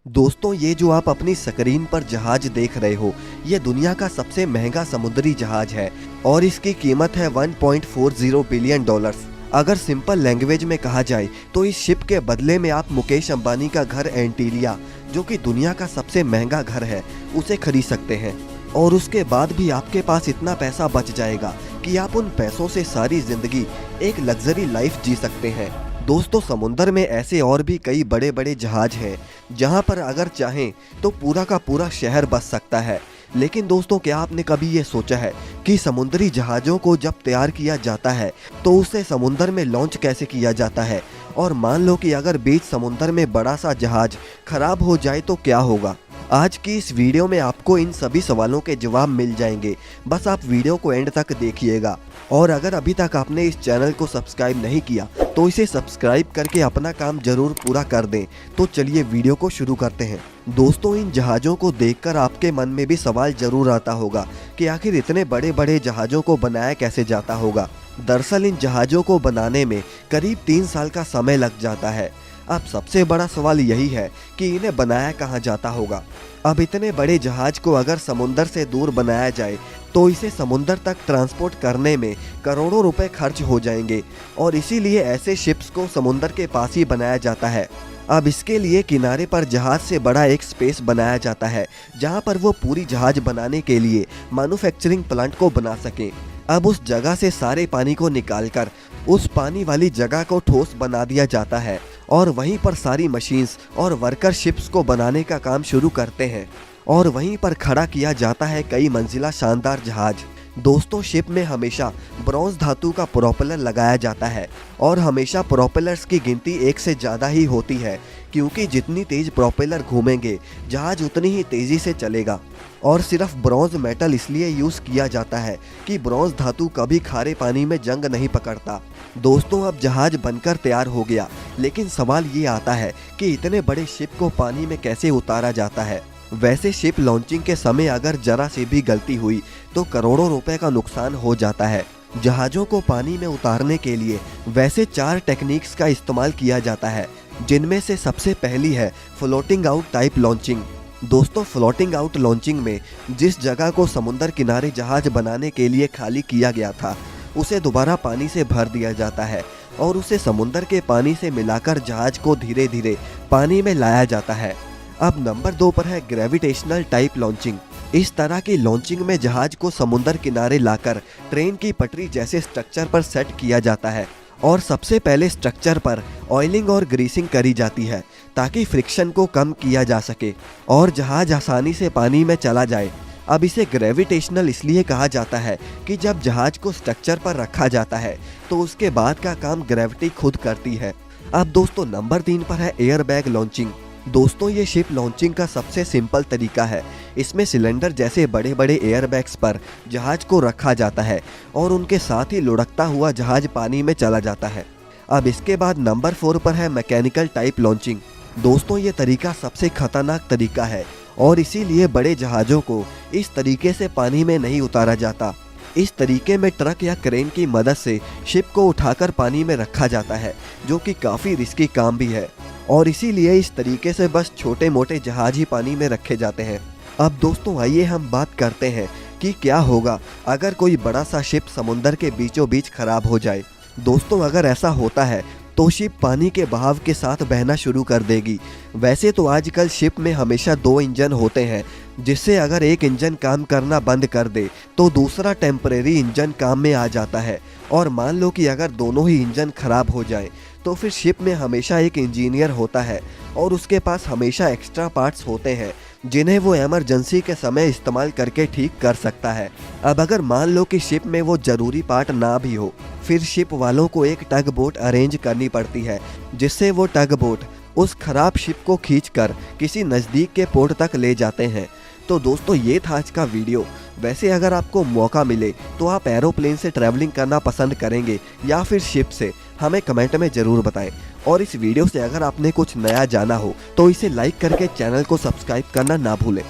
दोस्तों, ये जो आप अपनी स्क्रीन पर जहाज देख रहे हो, ये दुनिया का सबसे महंगा समुद्री जहाज है और इसकी कीमत है 1.40 बिलियन डॉलर्स। अगर सिंपल लैंग्वेज में कहा जाए तो इस शिप के बदले में आप मुकेश अंबानी का घर एंटीलिया, जो कि दुनिया का सबसे महंगा घर है, उसे खरीद सकते हैं। और उसके बाद भी आपके पास इतना पैसा बच जाएगा कि आप उन पैसों से सारी जिंदगी एक लग्जरी लाइफ जी सकते हैं। दोस्तों, समुंदर में ऐसे और भी कई बड़े बड़े जहाज हैं जहां पर अगर चाहें तो पूरा का पूरा शहर बस सकता है। लेकिन दोस्तों, क्या आपने कभी ये सोचा है कि समुद्री जहाज़ों को जब तैयार किया जाता है तो उसे समुंदर में लॉन्च कैसे किया जाता है? और मान लो कि अगर बीच समुंदर में बड़ा सा जहाज खराब हो जाए तो क्या होगा? आज की इस वीडियो में आपको इन सभी सवालों के जवाब मिल जाएंगे। बस आप वीडियो को एंड तक देखिएगा। और अगर अभी तक आपने इस चैनल को सब्सक्राइब नहीं किया तो इसे सब्सक्राइब करके अपना काम जरूर पूरा कर दें। तो चलिए वीडियो को शुरू करते हैं। दोस्तों, इन जहाज़ों को देखकर आपके मन में भी सवाल जरूर आता होगा कि आखिर इतने बड़े बड़े जहाज़ों को बनाया कैसे जाता होगा। दरअसल इन जहाज़ों को बनाने में करीब 3 साल का समय लग जाता है। अब सबसे बड़ा सवाल यही है कि इन्हें बनाया कहाँ जाता होगा। अब इतने बड़े जहाज को अगर समुंदर से दूर बनाया जाए तो इसे समुंदर तक ट्रांसपोर्ट करने में करोड़ों रुपए खर्च हो जाएंगे और इसीलिए ऐसे शिप्स को समुंदर के पास ही बनाया जाता है। अब इसके लिए किनारे पर जहाज से बड़ा एक स्पेस बनाया जाता है जहां पर वो पूरी जहाज बनाने के लिए मैन्युफैक्चरिंग प्लांट को बना सकें। अब उस जगह से सारे पानी को निकालकर उस पानी वाली जगह को ठोस बना दिया जाता है और वहीं पर सारी मशीन्स और वर्कर शिप्स को बनाने का काम शुरू करते हैं और वहीं पर खड़ा किया जाता है कई मंजिला शानदार जहाज। दोस्तों, शिप में हमेशा ब्रॉन्ज धातु का प्रोपेलर लगाया जाता है और हमेशा प्रोपेलर्स की गिनती एक से ज़्यादा ही होती है, क्योंकि जितनी तेज प्रोपेलर घूमेंगे जहाज उतनी ही तेज़ी से चलेगा। और सिर्फ ब्रॉन्ज मेटल इसलिए यूज़ किया जाता है कि ब्रॉन्ज धातु कभी खारे पानी में जंग नहीं पकड़ता। दोस्तों, अब जहाज बनकर तैयार हो गया, लेकिन सवाल ये आता है कि इतने बड़े शिप को पानी में कैसे उतारा जाता है। वैसे शिप लॉन्चिंग के समय अगर जरा सी भी गलती हुई तो करोड़ों रुपए का नुकसान हो जाता है। जहाज़ों को पानी में उतारने के लिए वैसे 4 टेक्निक्स का इस्तेमाल किया जाता है, जिनमें से सबसे पहली है फ्लोटिंग आउट टाइप लॉन्चिंग। दोस्तों, फ्लोटिंग आउट लॉन्चिंग में जिस जगह को समुद्र किनारे जहाज बनाने के लिए खाली किया गया था उसे दोबारा पानी से भर दिया जाता है और उसे समुद्र के पानी से मिलाकर जहाज को धीरे धीरे पानी में लाया जाता है। अब नंबर 2 पर है ग्रेविटेशनल टाइप लॉन्चिंग। इस तरह की लॉन्चिंग में जहाज को समुद्र किनारे लाकर ट्रेन की पटरी जैसे स्ट्रक्चर पर सेट किया जाता है और सबसे पहले स्ट्रक्चर पर ऑयलिंग और ग्रीसिंग करी जाती है ताकि फ्रिक्शन को कम किया जा सके और जहाज आसानी से पानी में चला जाए। अब इसे ग्रेविटेशनल इसलिए कहा जाता है कि जब जहाज को स्ट्रक्चर पर रखा जाता है तो उसके बाद का काम ग्रेविटी खुद करती है। अब दोस्तों, नंबर 3 पर है एयर बैग लॉन्चिंग। दोस्तों, ये शिप लॉन्चिंग का सबसे सिंपल तरीका है। इसमें सिलेंडर जैसे बड़े बड़े एयरबैग्स पर जहाज को रखा जाता है और उनके साथ ही लुढ़कता हुआ जहाज पानी में चला जाता है। अब इसके बाद नंबर 4 पर है मैकेनिकल टाइप लॉन्चिंग। दोस्तों, ये तरीका सबसे खतरनाक तरीका है और इसीलिए बड़े जहाज़ों को इस तरीके से पानी में नहीं उतारा जाता। इस तरीके में ट्रक या क्रेन की मदद से शिप को उठाकर पानी में रखा जाता है, जो कि काफ़ी रिस्की काम भी है और इसीलिए इस तरीके से बस छोटे मोटे जहाज ही पानी में रखे जाते हैं। अब दोस्तों, आइए हम बात करते हैं कि क्या होगा अगर कोई बड़ा सा शिप समुंदर के बीचों बीच खराब हो जाए। दोस्तों, अगर ऐसा होता है तो शिप पानी के बहाव के साथ बहना शुरू कर देगी। वैसे तो आजकल शिप में हमेशा 2 इंजन होते हैं, जिससे अगर एक इंजन काम करना बंद कर दे तो दूसरा टेम्परेरी इंजन काम में आ जाता है। और मान लो कि अगर दोनों ही इंजन खराब हो जाए तो फिर शिप में हमेशा एक इंजीनियर होता है और उसके पास हमेशा एक्स्ट्रा पार्ट्स होते हैं जिन्हें वो इमरजेंसी के समय इस्तेमाल करके ठीक कर सकता है। अब अगर मान लो कि शिप में वो ज़रूरी पार्ट ना भी हो, फिर शिप वालों को एक टग बोट अरेंज करनी पड़ती है, जिससे वो टग बोट उस खराब शिप को खींचकर किसी नज़दीक के पोर्ट तक ले जाते हैं। तो दोस्तों, ये था आज का वीडियो। वैसे अगर आपको मौका मिले तो आप एरोप्लेन से ट्रैवलिंग करना पसंद करेंगे या फिर शिप से? हमें कमेंट में ज़रूर बताएं। और इस वीडियो से अगर आपने कुछ नया जाना हो तो इसे लाइक करके चैनल को सब्सक्राइब करना ना भूलें।